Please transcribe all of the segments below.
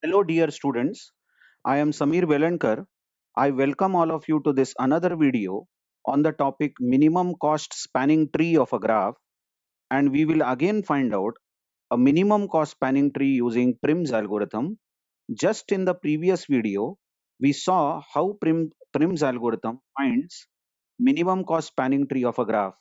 Hello, dear students. I am Samir Velankar. I welcome all of you to this another video on the topic minimum cost spanning tree of a graph. And we will again find out a minimum cost spanning tree using Prim's algorithm. Just in the previous video, we saw how Prim's algorithm finds minimum cost spanning tree of a graph.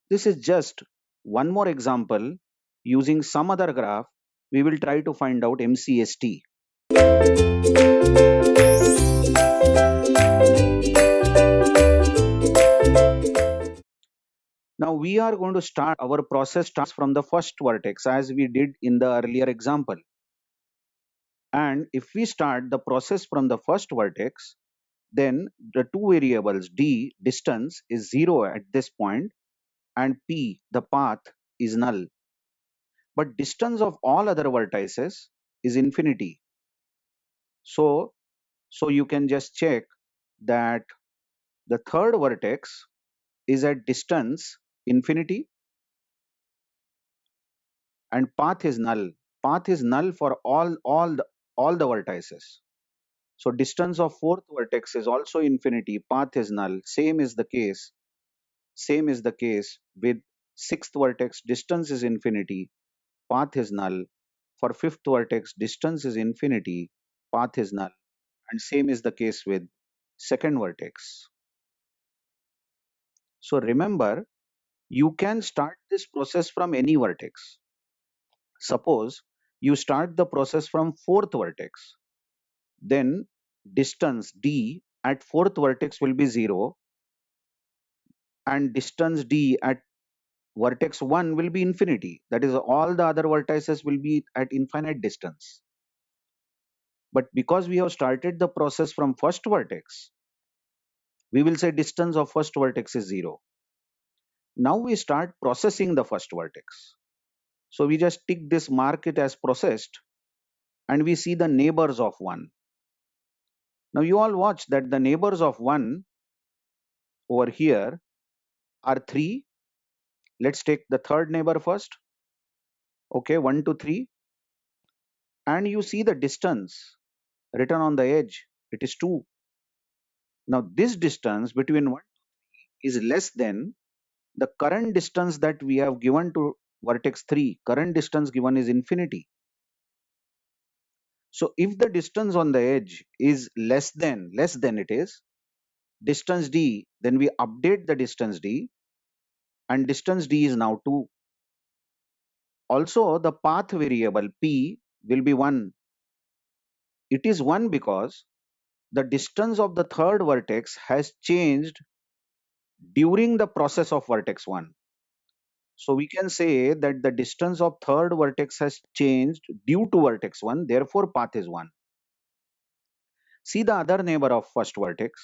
This is just one more example. Using some other graph, we will try to find out MCST. Now we are going to start our process starts from the first vertex as we did in the earlier example. And if we start the process from the first vertex, then the two variables d, distance, is 0 at this point, and p, the path, is null. But distance of all other vertices is infinity. So you can just check that the third vertex is at distance infinity and path is null. Path is null for all the vertices. So distance of fourth vertex is also infinity, path is null. Same is the case with sixth vertex, distance is infinity, path is null. For fifth vertex, distance is infinity, path is null. And same is the case with second vertex. So remember, you can start this process from any vertex. Suppose you start the process from fourth vertex, then distance d at fourth vertex will be 0 and distance d at vertex 1 will be infinity. That is, all the other vertices will be at infinite distance. But because we have started the process from first vertex, we will say distance of first vertex is 0. Now we start processing the first vertex. So we just tick this, mark it as processed, and we see the neighbors of 1. Now you all watch that the neighbors of 1 over here are 3. Let's take the third neighbor first. Okay, 1 to 3. And you see the distance written on the edge. It is 2. Now this distance between 1 is less than the current distance that we have given to vertex 3. Current distance given is infinity. So if the distance on the edge is less than it is distance d, then we update the distance d, and distance d is now 2. Also, the path variable p will be 1. It is 1 because the distance of the third vertex has changed during the process of vertex 1. So we can say that the distance of third vertex has changed due to vertex 1, therefore path is 1. See the other neighbor of first vertex.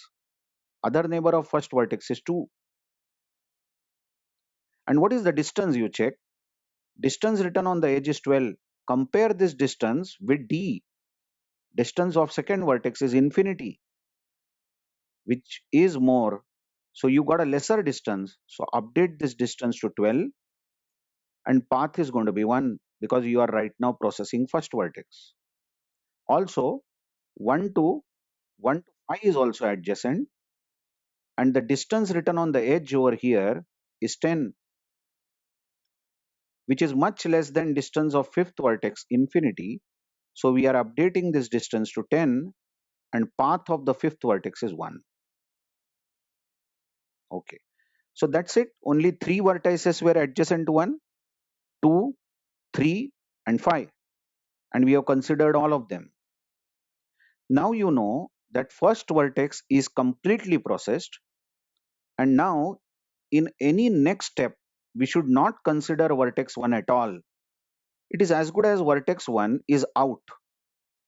Other neighbor of first vertex is 2. And what is the distance you check? Distance written on the edge is 12. Compare this distance with d. Distance of second vertex is infinity, which is more. So you got a lesser distance. So update this distance to 12 and path is going to be 1 because you are right now processing first vertex. Also 1 to 5 is also adjacent, and the distance written on the edge over here is 10, which is much less than distance of fifth vertex infinity. So we are updating this distance to 10 and path of the fifth vertex is 1. Okay, so that's it. Only 3 vertices were adjacent to 1, 2, 3 and 5, and we have considered all of them. Now you know that first vertex is completely processed, and now in any next step we should not consider vertex 1 at all. It is as good as vertex 1 is out,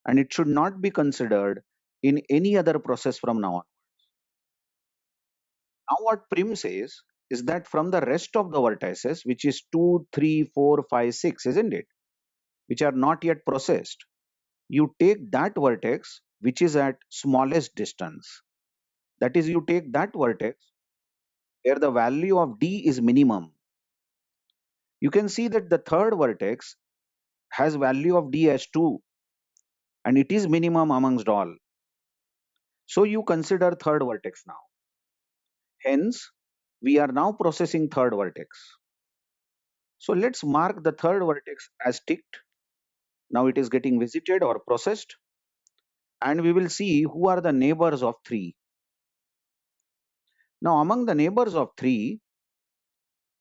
and it should not be considered in any other process from now on. Now what Prim says is that from the rest of the vertices, which is 2, 3, 4, 5, 6, isn't it, which are not yet processed, you take that vertex which is at smallest distance. That is, you take that vertex where the value of d is minimum. You can see that the third vertex has value of d as 2, and it is minimum amongst all. So you consider third vertex now. Hence, we are now processing third vertex. So let's mark the third vertex as ticked. Now it is getting visited or processed, and we will see who are the neighbors of 3. Now among the neighbors of 3,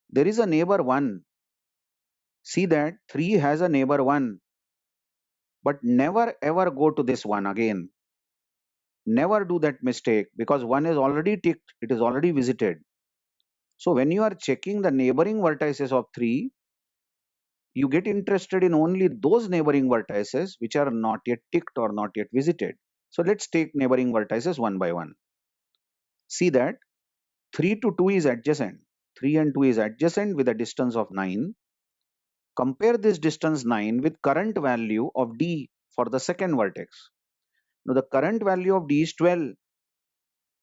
there is a neighbor 1. See that 3 has a neighbor 1, but never ever go to this one again. Never do that mistake, because 1 is already ticked, it is already visited. So when you are checking the neighboring vertices of 3, you get interested in only those neighboring vertices which are not yet ticked or not yet visited. So let's take neighboring vertices one by one. See that 3 to 2 is adjacent. 3 and 2 is adjacent with a distance of 9. Compare this distance 9 with current value of D for the second vertex. Now the current value of D is 12,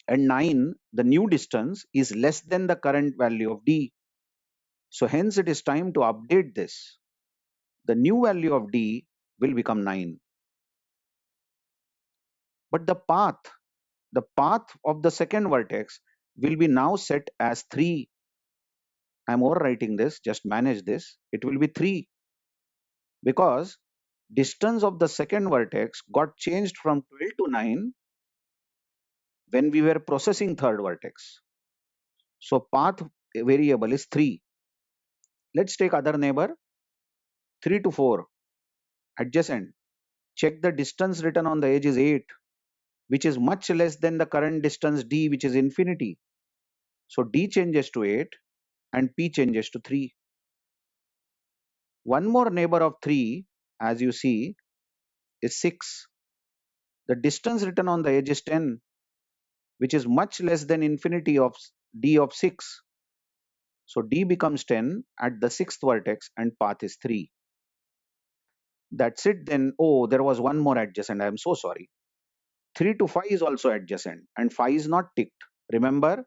and 9, the new distance, is less than the current value of D. So hence it is time to update this. The new value of D will become 9. But the path of the second vertex will be now set as 3. I'm overwriting this, just manage this. It will be 3 because distance of the second vertex got changed from 12 to 9 when we were processing third vertex. So path variable is 3. Let's take other neighbor 3 to 4 adjacent. Check the distance written on the edge is 8, which is much less than the current distance D, which is infinity. So D changes to 8 and P changes to 3. One more neighbor of 3, as you see, is 6. The distance written on the edge is 10, which is much less than infinity of D of 6. So D becomes 10 at the sixth vertex and path is 3. That's it then. Oh, there was one more adjacent. I am so sorry. 3 to 5 is also adjacent and 5 is not ticked. Remember,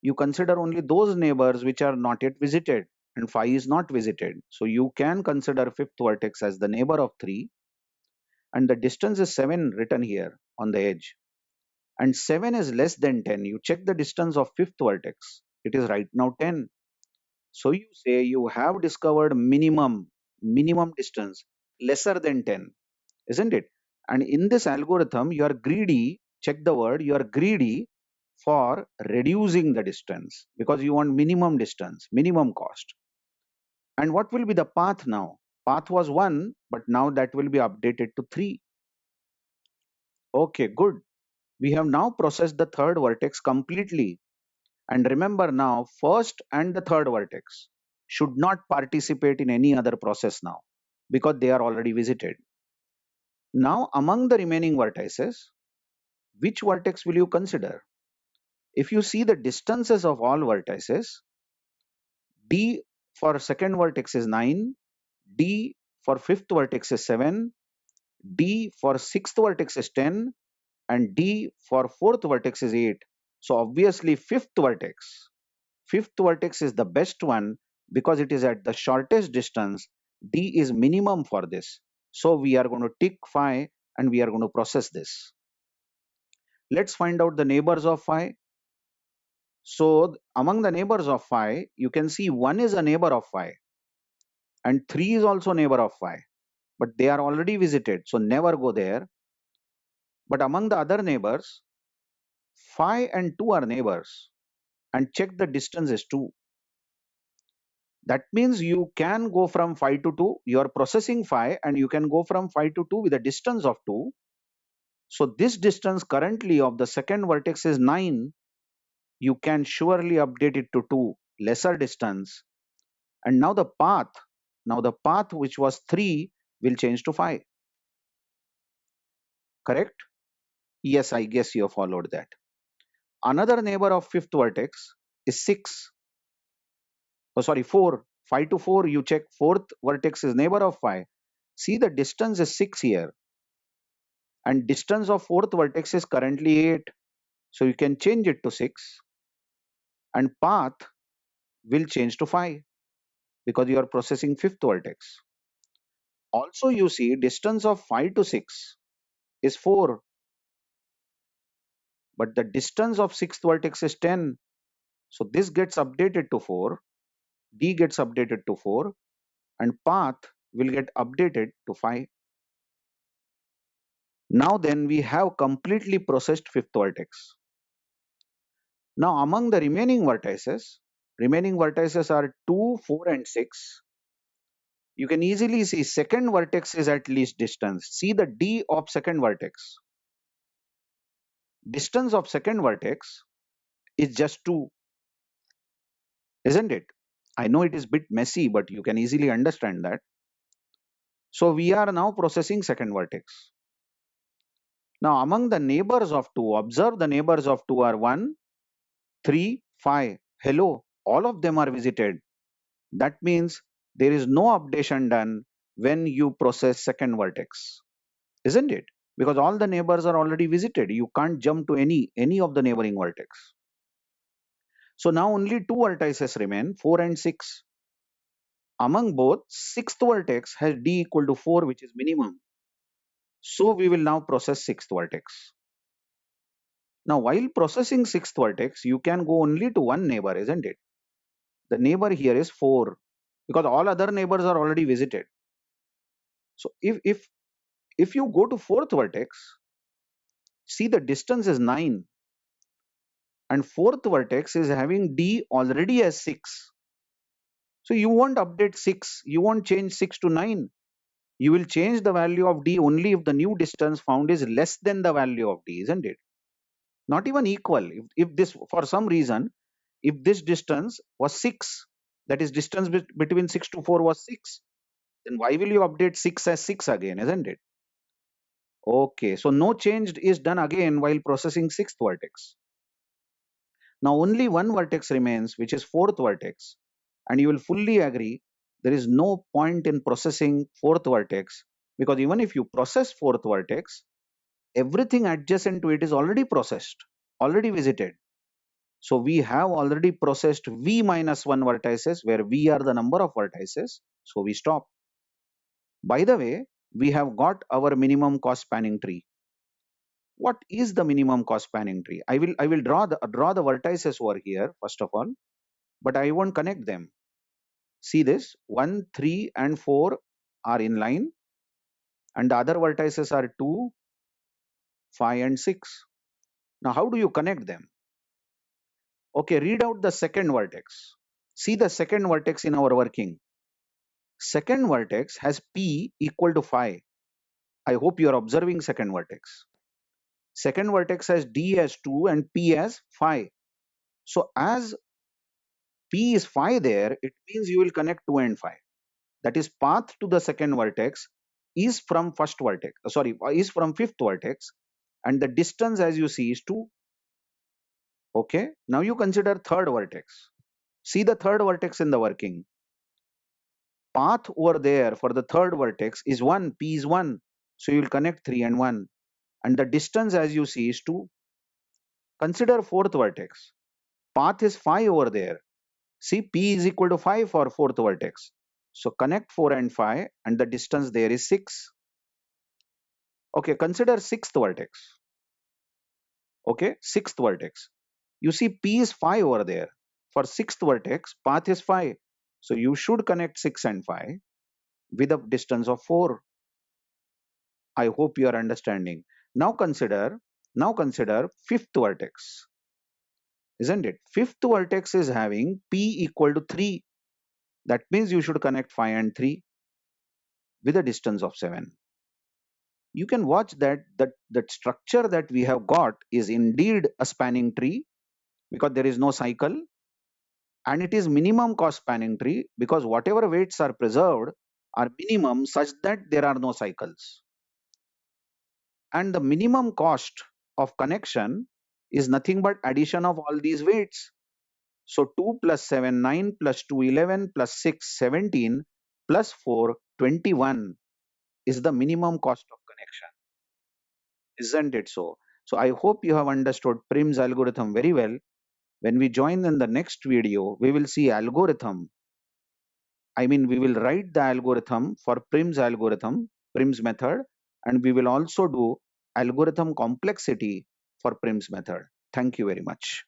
you consider only those neighbors which are not yet visited, and 5 is not visited. So you can consider fifth vertex as the neighbor of 3, and the distance is 7 written here on the edge. And 7 is less than 10. You check the distance of fifth vertex. It is right now 10. So you say you have discovered minimum distance lesser than 10, isn't it? And in this algorithm, you are greedy, check the word, you are greedy for reducing the distance because you want minimum distance, minimum cost. And what will be the path now? Path was 1, but now that will be updated to 3. Okay, good. We have now processed the third vertex completely. And remember now, first and the third vertex should not participate in any other process now because they are already visited. Now, among the remaining vertices, which vertex will you consider? If you see the distances of all vertices, D for second vertex is 9, D for fifth vertex is 7, D for sixth vertex is 10, and D for fourth vertex is 8. So obviously fifth vertex is the best one because it is at the shortest distance. D is minimum for this. So we are going to tick 5 and we are going to process this. Let's find out the neighbors of 5. So among the neighbors of 5, you can see 1 is a neighbor of 5 and 3 is also neighbor of 5, but they are already visited, so never go there. But among the other neighbors, 5 and 2 are neighbors, and check the distance is 2. That means you can go from 5 to 2. You are processing 5 and you can go from 5 to 2 with a distance of 2. So this distance currently of the second vertex is 9. You can surely update it to 2, lesser distance. And now the path which was 3 will change to 5. Correct? Yes, I guess you have followed that. Another neighbor of fifth vertex is 6. Oh, sorry, 4. 5 to 4, you check fourth vertex is neighbor of 5. See the distance is 6 here. And distance of fourth vertex is currently 8. So you can change it to 6. And path will change to 5 because you are processing fifth vertex. Also, you see distance of 5 to 6. is 4, but the distance of sixth vertex is 10. So this gets updated to 4, D gets updated to 4, and path will get updated to 5. Now then we have completely processed fifth vertex. Now among the remaining vertices are 2, 4 and 6. You can easily see second vertex is at least distance. See the D of second vertex. Distance of second vertex is just 2, isn't it? I know it is bit messy, but you can easily understand that. So we are now processing second vertex. Now among the neighbors of 2, observe the neighbors of 2 are 1, 3, 5. Hello, all of them are visited. That means there is no updation done when you process second vertex, isn't it? Because all the neighbors are already visited. You can't jump to any of the neighboring vertex. So now only two vertices remain, 4 and 6. Among both, sixth vertex has D equal to 4, which is minimum. So we will now process sixth vertex. Now while processing sixth vertex, you can go only to one neighbor, isn't it? The neighbor here is 4 because all other neighbors are already visited. So if you go to fourth vertex, see the distance is 9 and fourth vertex is having D already as 6. So you won't update 6, you won't change 6 to 9. You will change the value of D only if the new distance found is less than the value of D, isn't it? Not even equal. If this, for some reason, if this distance was 6, that is distance between 6 to 4 was 6, then why will you update 6 as 6 again, isn't it? Okay, so no change is done again while processing sixth vertex. Now only one vertex remains, which is fourth vertex, and you will fully agree there is no point in processing fourth vertex, because even if you process fourth vertex, everything adjacent to it is already processed, already visited. So we have already processed V minus 1 vertices, where V are the number of vertices, so we stop. By the way, we have got our minimum cost spanning tree. What is the minimum cost spanning tree? I will draw the vertices over here first of all, but I won't connect them. See this, 1, 3 and 4 are in line, and the other vertices are 2, 5 and 6. Now how do you connect them? Okay, read out the second vertex. See the second vertex in our working. Second vertex has P equal to 5. I hope you are observing second vertex. Second vertex has D as 2 and P as 5. So as P is 5 there, it means you will connect 2 and 5. That is, path to the second vertex is from is from fifth vertex, and the distance as you see is 2. Okay, now you consider third vertex. See the third vertex in the working. Path over there for the third vertex is 1, P is 1. So you will connect 3 and 1. And the distance as you see is 2. Consider fourth vertex. Path is 5 over there. See, P is equal to 5 for fourth vertex. So connect 4 and 5, and the distance there is 6. Okay, consider sixth vertex. Okay, sixth vertex. You see P is 5 over there. For sixth vertex, path is 5. So you should connect 6 and 5 with a distance of 4. I hope you are understanding. Now consider fifth vertex. Isn't it? Fifth vertex is having P equal to 3. That means you should connect 5 and 3 with a distance of 7. You can watch that structure that we have got is indeed a spanning tree because there is no cycle, and it is minimum cost spanning tree because whatever weights are preserved are minimum such that there are no cycles. And the minimum cost of connection is nothing but addition of all these weights. So 2 plus 7, 9 plus 2, 11 plus 6, 17 plus 4, 21 is the minimum cost of connection. Isn't it so? So I hope you have understood Prim's algorithm very well. When we join in the next video, we will see algorithm. I mean, we will write the algorithm for Prim's algorithm, Prim's method, and we will also do algorithm complexity for Prim's method. Thank you very much.